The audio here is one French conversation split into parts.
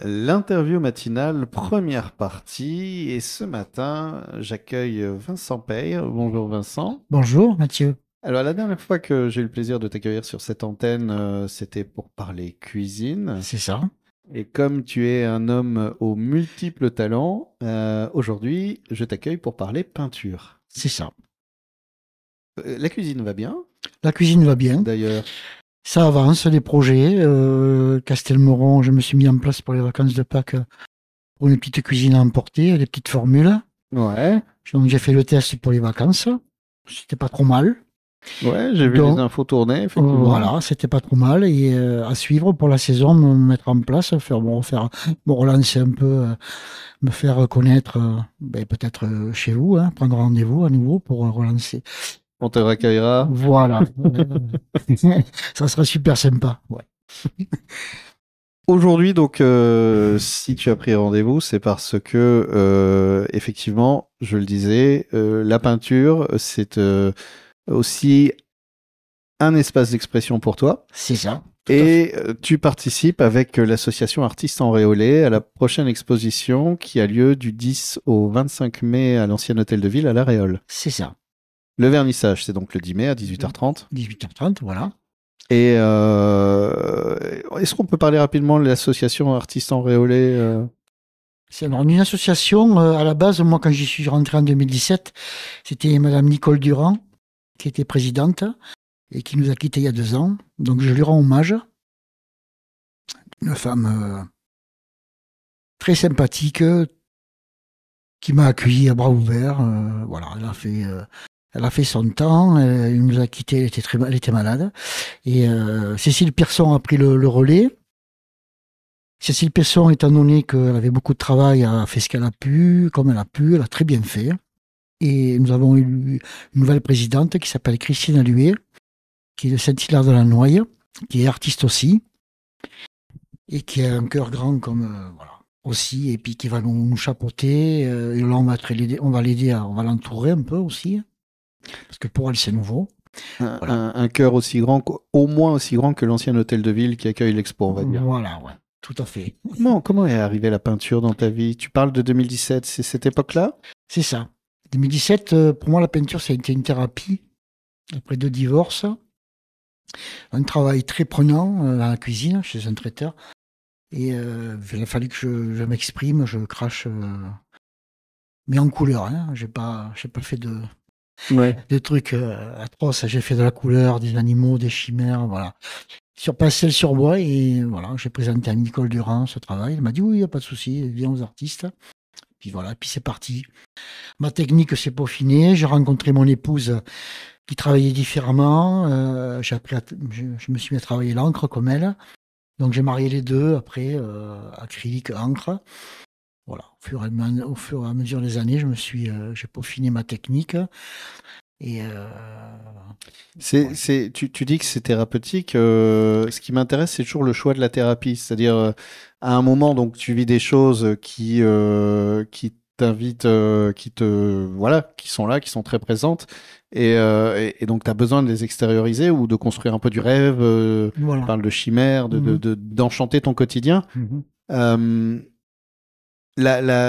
L'interview matinale, première partie. Et ce matin, j'accueille Vincent Paye. Bonjour Vincent. Bonjour Mathieu. Alors, la dernière fois que j'ai eu le plaisir de t'accueillir sur cette antenne, c'était pour parler cuisine. C'est ça, Et comme tu es un homme aux multiples talents, aujourd'hui, je t'accueille pour parler peinture. c'est ça. La cuisine va bien, La cuisine va bien, d'ailleurs. ça avance, les projets. Castelmoron, je me suis mis en place pour les vacances de Pâques pour une petite cuisine à emporter, des petites formules. Ouais, Donc j'ai fait le test pour les vacances, c'était pas trop mal. ouais, j'ai vu les Donc infos tourner, effectivement. voilà, c'était pas trop mal. Et à suivre pour la saison, me mettre en place, me relancer un peu, me faire connaître, peut-être chez vous, hein, prendre rendez-vous à nouveau pour relancer. On te recueillera. Voilà. Ça sera super sympa. Ouais. Aujourd'hui, donc, si tu as pris rendez-vous, c'est parce que, effectivement, je le disais, la peinture, c'est aussi un espace d'expression pour toi. C'est ça, tout à fait. Et tu participes avec l'association Artistes en Réolé à la prochaine exposition qui a lieu du 10 au 25 mai à l'ancien hôtel de ville à La Réole. C'est ça. Le vernissage, c'est donc le 10 mai à 18h30. 18h30, voilà. Et est-ce qu'on peut parler rapidement de l'association Artistes en Réolé C'est alors une association, à la base, moi, quand j'y suis rentré en 2017, c'était Madame Nicole Durand qui était présidente et qui nous a quittés il y a 2 ans. Donc, je lui rends hommage. Une femme très sympathique qui m'a accueilli à bras ouverts. Voilà, elle a fait son temps. Elle nous a quittés. Elle était malade. Et Cécile Pierson a pris le relais. Cécile Pesson, étant donné qu'elle avait beaucoup de travail, a fait ce qu'elle a pu, comme elle a pu, elle a très bien fait. Et nous avons eu une nouvelle présidente qui s'appelle Christine Alluet, qui est de Saint-Hilaire-de-la-Noye, qui est artiste aussi, et qui a un cœur grand comme voilà aussi, et puis qui va nous chapeauter. Et là, on va l'aider, on va l'entourer un peu aussi, parce que pour elle c'est nouveau. Voilà, un cœur aussi grand, au moins aussi grand que l'ancien hôtel de ville qui accueille l'expo, on va dire. voilà, ouais, tout à fait. Comment est arrivée la peinture dans ta vie? Tu parles de 2017, c'est cette époque-là? C'est ça. 2017, pour moi, la peinture, ça a été une thérapie après 2 divorces. Un travail très prenant dans la cuisine, chez un traiteur. Et il a fallu que je m'exprime, je crache, mais en couleur. Hein. J'ai pas fait Ouais. de trucs atroces. J'ai fait de la couleur, des animaux, des chimères, voilà. Sur pastel sur bois, et voilà, j'ai présenté à Nicole Durand ce travail. Elle m'a dit oui, il n'y a pas de souci, viens aux artistes. Puis voilà, puis c'est parti. Ma technique s'est peaufinée. J'ai rencontré mon épouse qui travaillait différemment. J'ai appris je me suis mis à travailler l'encre comme elle. Donc j'ai marié les deux après, acrylique, encre. Voilà, au fur et à mesure des années, j'ai peaufiné ma technique. Et voilà. Tu dis que c'est thérapeutique. Ce qui m'intéresse, c'est toujours le choix de la thérapie. C'est-à-dire, à un moment, donc, tu vis des choses qui t'invitent, voilà, qui sont là, qui sont très présentes. Et donc, tu as besoin de les extérioriser ou de construire un peu du rêve. Tu Voilà. parles de chimère, Mhm. d'enchanter ton quotidien. Mhm. Euh,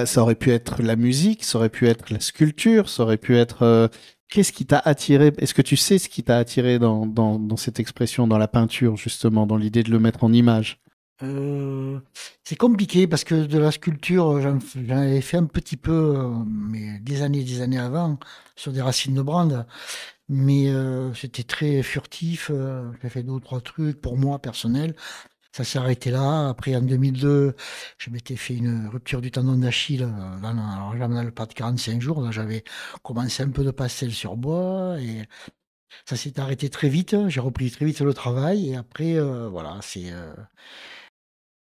ça aurait pu être la musique, ça aurait pu être la sculpture, ça aurait pu être. Qu'est-ce qui t'a attiré? Est-ce que tu sais ce qui t'a attiré dans cette expression, dans la peinture, justement, dans l'idée de le mettre en image? Euh, c'est compliqué parce que de la sculpture, j'en avais fait un petit peu, mais des années avant, sur des racines de brande. Mais c'était très furtif. J'ai fait 2 ou 3 trucs pour moi personnel. Ça s'est arrêté là. Après, en 2002, je m'étais fait une rupture du tendon d'Achille. Alors, j'en avais pas de 45 jours. Là, j'avais commencé un peu de pastel sur bois et ça s'est arrêté très vite. J'ai repris très vite le travail et après, voilà,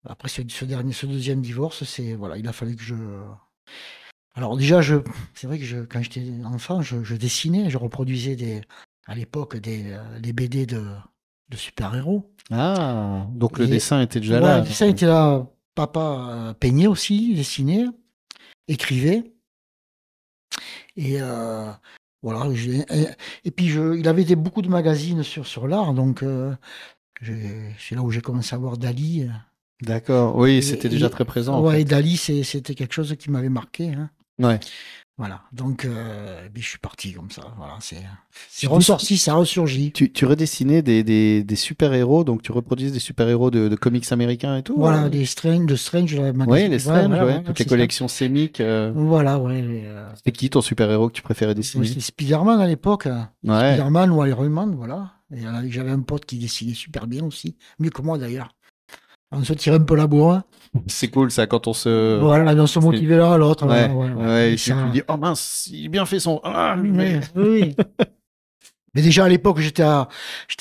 après ce deuxième divorce, voilà, il a fallu que je. Alors déjà, c'est vrai que quand j'étais enfant, je dessinais, je reproduisais à l'époque les BD de super-héros. Ah, donc le Et dessin était déjà ouais, là. ça a été là. Papa peignait aussi, dessinait, écrivait. Et voilà. Et puis, il avait beaucoup de magazines sur l'art. Donc, c'est là où j'ai commencé à voir Dali. D'accord. Oui, c'était déjà très présent, en Ouais, et fait. Dali, c'était quelque chose qui m'avait marqué, hein. Ouais. Voilà. Donc, je suis parti comme ça. Voilà, c'est Tu dis, ressorti, ça a ressurgi. tu redessinais des super-héros, donc tu reproduisais des super-héros de comics américains et tout. Voilà, des Strange, de Strange, le Oui, magazine. les Voilà, Strange, voilà, ouais. voilà, Toutes les c'est ça. collections sémiques. Voilà, ouais. C'était qui ton super-héros que tu préférais dessiner? C'était Spider-Man à l'époque. Ouais. Spider-Man ou Iron Man, voilà. Et j'avais un pote qui dessinait super bien aussi. Mieux que moi d'ailleurs. On se tirait un peu la bourre. C'est cool, ça, quand on se... Voilà, on se c'est- motivait l'un à l'autre. Voilà, Ouais, ouais, ouais. ouais. Et Et tu ça. dis, oh mince, il a bien fait son... Ah, Oui, oui. Mais déjà à l'époque, j'étais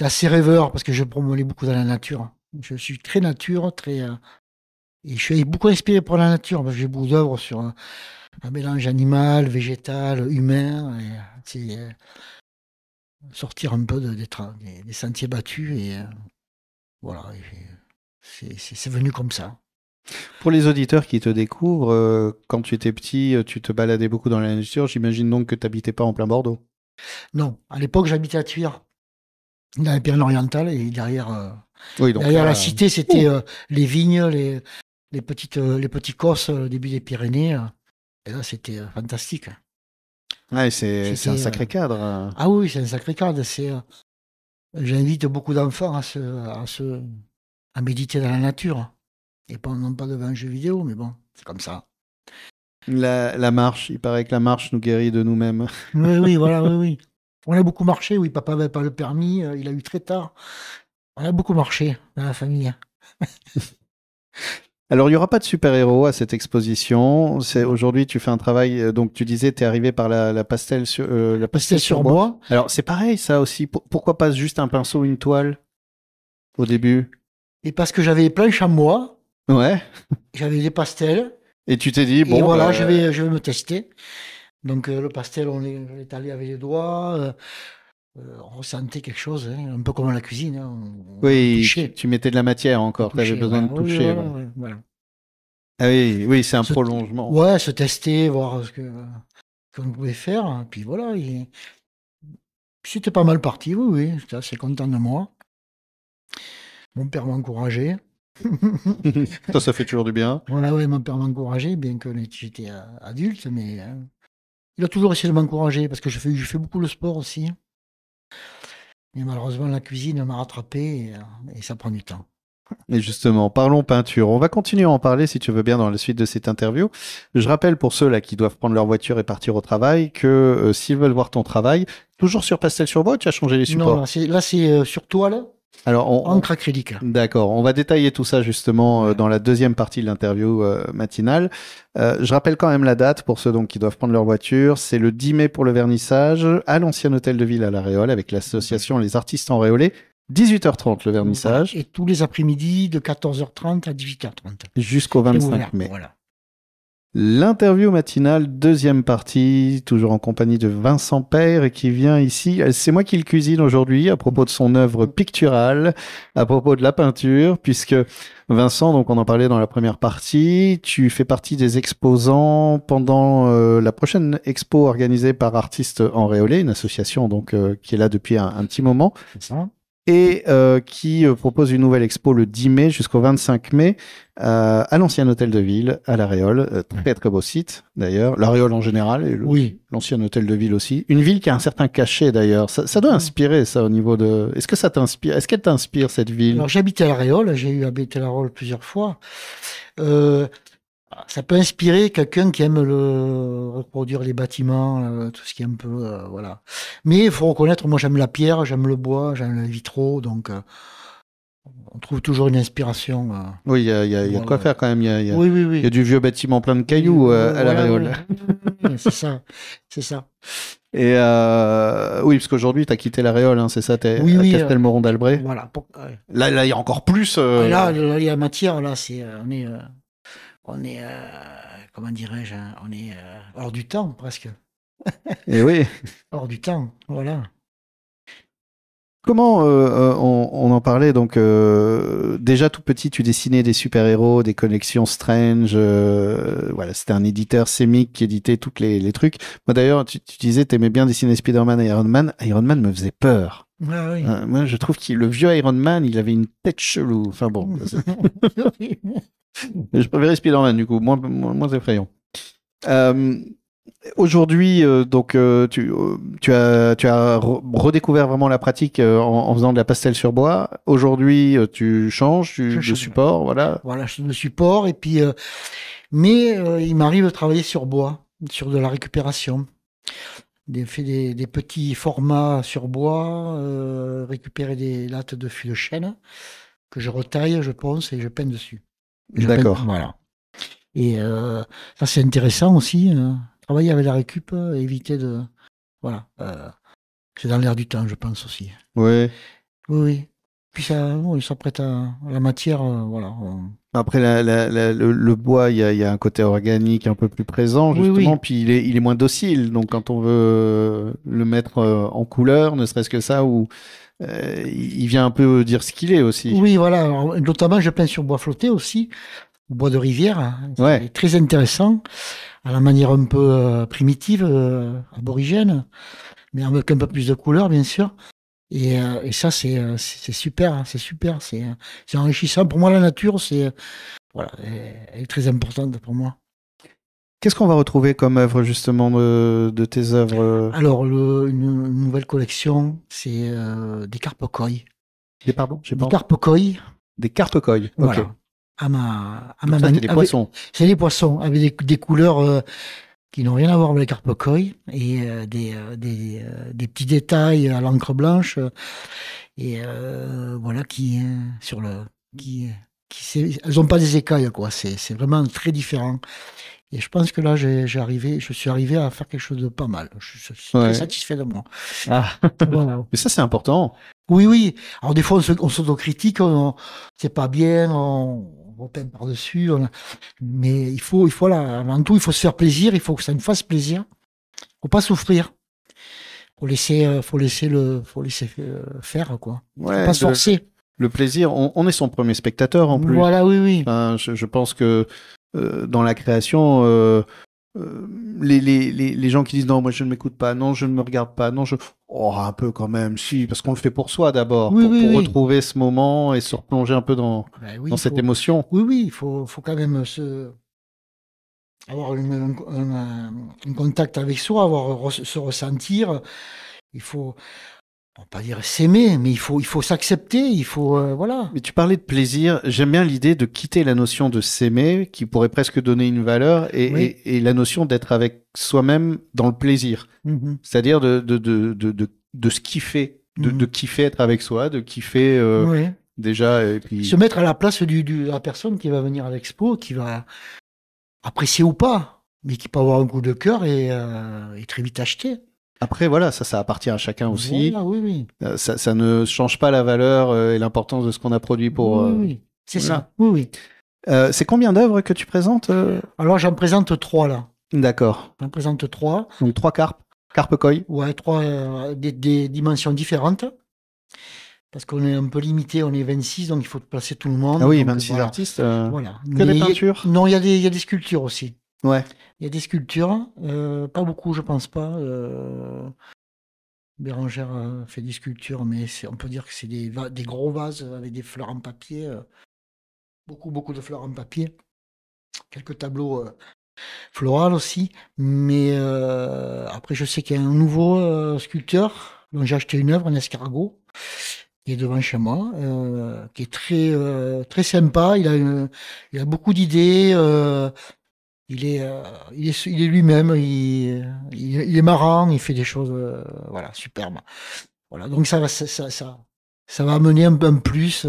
assez rêveur parce que je promenais beaucoup dans la nature. Je suis très nature, très. Et je suis beaucoup inspiré par la nature, parce que j'ai beaucoup d'œuvres sur un mélange animal, végétal, humain. Et, c'est sortir un peu des sentiers battus. Et voilà, et c'est venu comme ça. Pour les auditeurs qui te découvrent, quand tu étais petit, tu te baladais beaucoup dans la nature. J'imagine donc que tu n'habitais pas en plein Bordeaux. Non, à l'époque, j'habitais à Tuire, dans les Pyrénées-Orientales, et Oui, donc derrière la là... cité, c'était les vignes, les petits cosses, au début des Pyrénées. Et là, c'était fantastique. Ouais, c'est un C'était. sacré cadre. Ah oui, c'est un sacré cadre. J'invite beaucoup d'enfants à méditer dans la nature. Et pas, non pas devant un jeu vidéo, mais bon, c'est comme ça. La marche, il paraît que la marche nous guérit de nous-mêmes. Oui, oui, voilà, oui, oui. On a beaucoup marché, oui. Papa n'avait pas le permis, il a eu très tard. On a beaucoup marché dans la famille. Alors, il n'y aura pas de super-héros à cette exposition. Aujourd'hui, tu fais un travail, donc tu disais, tu es arrivé par la pastel la Pastel pastel sur sur bois. bois. Alors, c'est pareil, ça aussi. Pourquoi pas juste un pinceau, une toile au début? Et parce que j'avais les planches à moi, Ouais. j'avais des pastels. Et tu t'es dit, Et bon, voilà, bah, je vais me tester. Donc le pastel, on est allé avec les doigts. On ressentait quelque chose, hein, un peu comme à la cuisine. Hein, on oui, touchait. tu mettais de la matière On encore. Tu avais touchait, besoin de voilà. Oui, toucher. voilà, Ouais. ouais, voilà. Ah oui, oui, c'est un Se, prolongement. ouais, se tester, voir qu'on pouvait faire. Puis voilà, c'était pas mal parti, oui, oui. J'étais assez content de moi. Mon père m'encourageait. Ça fait toujours du bien. Voilà, ouais, mon père m'encourageait, bien que j'étais adulte, mais il a toujours essayé de m'encourager parce que je fais beaucoup le sport aussi. Mais malheureusement, la cuisine m'a rattrapé et ça prend du temps. Et justement, parlons peinture. On va continuer à en parler si tu veux bien dans la suite de cette interview. Je rappelle pour ceux là qui doivent prendre leur voiture et partir au travail que s'ils veulent voir ton travail, toujours sur pastel sur bois, tu as changé les supports. Non, là c'est sur toile, Alors, encre acrylique. d'accord, on va détailler tout ça justement dans la deuxième partie de l'interview matinale. Je rappelle quand même la date pour ceux donc qui doivent prendre leur voiture. C'est le 10 mai pour le vernissage à l'ancien hôtel de ville à La Réole avec l'association Les Artistes Enréolés. 18h30 le vernissage. Et tous les après-midi de 14h30 à 18h30. Jusqu'au C'est 25 ouvert, mai. voilà. L'interview matinale, deuxième partie, toujours en compagnie de Vincent Peyre, qui vient ici. C'est moi qui le cuisine aujourd'hui à propos de son œuvre picturale, à propos de la peinture, puisque Vincent, donc on en parlait dans la première partie, tu fais partie des exposants pendant la prochaine expo organisée par Artistes Enréolés, une association donc qui est là depuis un petit moment. C'est ça. Et qui propose une nouvelle expo le 10 mai jusqu'au 25 mai à l'ancien hôtel de ville à La Réole. Très très beau site d'ailleurs. La Réole en général et Oui. l'ancien hôtel de ville aussi. Une ville qui a un certain cachet d'ailleurs. Ça doit inspirer ça au niveau de... Est-ce que ça t'inspire? Est-ce qu'elle t'inspire cette ville? Alors j'habitais à La Réole, j'ai eu habité à La Réole plusieurs fois. Ça peut inspirer quelqu'un qui aime reproduire les bâtiments, tout ce qui est un peu, voilà. Mais il faut reconnaître, moi j'aime la pierre, j'aime le bois, j'aime les vitraux, donc on trouve toujours une inspiration. Oui, il y a de quoi faire quand même. Oui, oui, oui. Il y a du vieux bâtiment plein de cailloux à La Réole. Oui, c'est ça, c'est ça. Et oui, parce qu'aujourd'hui, tu as quitté La Réole, hein, c'est ça, t'es Oui, à oui, Castelmoron d'Albret. Voilà. Là, il y a encore plus. Là, il y a matière, là, on est, comment dirais-je, hein, on est hors du temps presque. Et oui. Hors du temps, voilà. Comment on en parlait donc déjà tout petit tu dessinais des super-héros, des collections Strange, voilà c'était un éditeur Semic qui éditait toutes les trucs. Moi d'ailleurs tu disais t'aimais bien dessiner Spider-Man et Iron Man. Iron Man me faisait peur. Ah oui. Moi, je trouve que le vieux Iron Man, il avait une tête chelou. Enfin bon, je préférais Spider-Man du coup, moins effrayant. Euh, Aujourd'hui, donc, tu as redécouvert vraiment la pratique en faisant de la pastel sur bois. Aujourd'hui, tu changes Je de change. support, voilà. Voilà, je le support et puis mais il m'arrive de travailler sur bois, sur de la récupération. Des petits formats sur bois, récupérer des lattes de fût de chêne que je retaille, je ponce et je peins dessus. D'accord. Voilà. Et ça c'est intéressant aussi. Travailler avec la récup, éviter de voilà. C'est dans l'air du temps, je pense aussi. Ouais. Oui, oui. Puis ça, oui, ça prête à la matière, voilà. Après, le bois, il y a un côté organique un peu plus présent, Oui, justement, oui. puis il est moins docile. Donc, quand on veut le mettre en couleur, ne serait-ce que ça, ou il vient un peu dire ce qu'il est aussi. Oui, voilà. Alors, notamment, je peins sur bois flotté aussi, bois de rivière. Hein. Ouais. C'est très intéressant, à la manière un peu primitive, aborigène, mais avec un peu plus de couleur, bien sûr. Et ça, c'est super, hein, c'est super, c'est enrichissant. Pour moi, la nature, voilà, elle est très importante pour moi. Qu'est-ce qu'on va retrouver comme œuvre, justement, de tes œuvres? Alors, une nouvelle collection, c'est des carpe koi. Pardon, j'ai pas Des entendu. carpe koi, Des carpe koi. Ok. voilà. À ma Donc ça, c'est des poissons. C'est des poissons avec des couleurs qui n'ont rien à voir avec les carpe koi et des petits détails à l'encre blanche et voilà sur le elles ont pas des écailles quoi. C'est vraiment très différent. Et je pense que là, je suis arrivé à faire quelque chose de pas mal. Je suis très Ouais. satisfait de moi. Ah. Voilà. Mais ça, c'est important. Oui, oui. Alors des fois, on s'autocritique, c'est pas bien, on repeint par-dessus. Mais là, avant tout, il faut se faire plaisir, il faut que ça nous fasse plaisir. Faut pas souffrir. Faut laisser faire, quoi. Faut Ouais, pas se forcer. le plaisir, on est son premier spectateur en plus. Voilà, oui, oui. Enfin, je pense que dans la création, les gens qui disent non, moi je ne m'écoute pas, non, je ne me regarde pas, non, oh, un peu quand même, si, parce qu'on le fait pour soi d'abord, Oui, pour oui, oui. retrouver ce moment et se replonger un peu dans Oui, cette émotion. Oui, oui, il faut quand même avoir un contact avec soi, se ressentir. Il faut, on va pas dire s'aimer, mais il faut s'accepter. Il faut, voilà. Mais tu parlais de plaisir, j'aime bien l'idée de quitter la notion de s'aimer, qui pourrait presque donner une valeur, Oui. et la notion d'être avec soi-même dans le plaisir. Mhm. C'est-à-dire de se kiffer, de kiffer être avec soi, de kiffer Oui. déjà, et puis... Se mettre à la place de la personne qui va venir à l'expo, qui va apprécier ou pas, mais qui peut avoir un coup de cœur et très vite acheter. Après, voilà, ça appartient à chacun aussi. Voilà, oui, oui. Ça ne change pas la valeur et l'importance de ce qu'on a produit pour... Oui, oui. C'est voilà. ça. Oui, oui. C'est combien d'œuvres que tu présentes Alors, j'en présente 3, là. D'accord. J'en présente 3. Donc 3 carpe koi. Ouais, 3 des dimensions différentes. Parce qu'on est un peu limité, on est 26, donc il faut placer tout le monde. Ah oui, donc, 26 voilà. artistes. Voilà. Que des peintures? Non, il y a des sculptures aussi. Ouais. Il y a des sculptures, pas beaucoup, je pense pas. Bérangère fait des sculptures, mais on peut dire que c'est des gros vases avec des fleurs en papier. Beaucoup de fleurs en papier. Quelques tableaux floraux aussi. Mais après, je sais qu'il y a un nouveau sculpteur dont j'ai acheté une œuvre, un escargot, qui est devant chez moi, qui est très sympa. Il a beaucoup d'idées. Il est lui-même. Il est marrant. Il fait des choses, voilà, superbes. Voilà. Donc ça va amener un peu un plus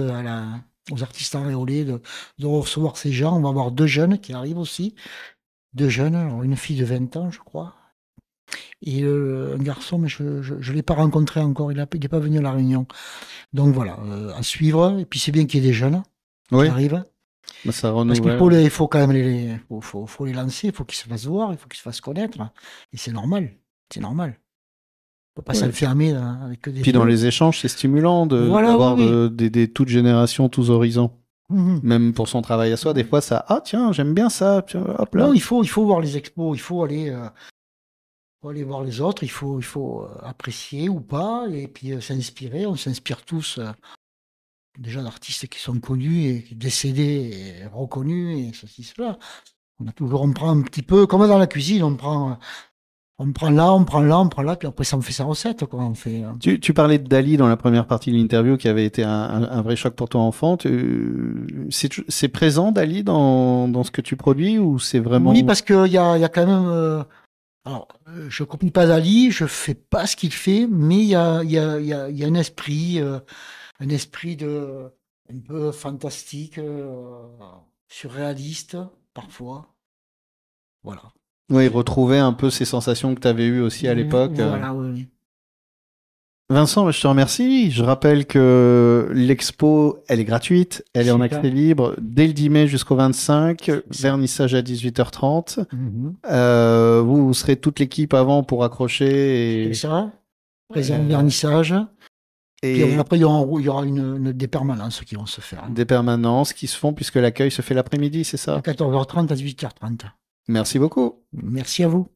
aux artistes enréolés de recevoir ces gens. On va avoir 2 jeunes qui arrivent aussi. 2 jeunes, alors une fille de 20 ans, je crois, et un garçon, mais je ne l'ai pas rencontré encore, il n'est pas venu à la réunion. Donc voilà, à suivre, et puis c'est bien qu'il y ait des jeunes qui arrivent. Bah, ça Parce renouvelle. il faut quand même faut les lancer, il faut qu'ils se fassent voir, il faut qu'ils se fassent connaître, et c'est normal, c'est normal. On ne peut pas s'enfermer avec que des Puis dans vieux. les échanges, c'est stimulant d'avoir des toutes générations, tous horizons. Même pour son travail à soi, des fois ça, ah tiens, j'aime bien ça, hop là. Non, il faut voir les expos, il faut aller faut aller voir les autres, il faut apprécier ou pas, et puis s'inspirer. On s'inspire tous déjà d'artistes qui sont connus et décédés et reconnus, et ceci, cela. On prend un petit peu, comme dans la cuisine, on prend là, puis après ça me fait sa recette, quoi. On fait, Tu parlais de Dali dans la première partie de l'interview qui avait été un vrai choc pour toi enfant. C'est présent Dali dans ce que tu produis ou c'est vraiment... Oui, parce qu'il y a quand même. Alors, je copie pas Dali, je fais pas ce qu'il fait, mais il y a un esprit un peu fantastique, surréaliste, parfois. Voilà. Oui, retrouver un peu ces sensations que tu avais eues aussi à l'époque. Voilà, oui. Vincent, je te remercie. Je rappelle que l'expo, elle est gratuite, elle est en Super. accès libre dès le 10 mai jusqu'au 25, vernissage à 18h30. Mhm. Vous serez toute l'équipe avant pour accrocher C'est ça. Présent vernissage. Puis et après, il y aura des permanences qui vont se faire. des permanences qui se font puisque l'accueil se fait l'après-midi, c'est De ça? 14h30 à 18h30. Merci beaucoup. Merci à vous.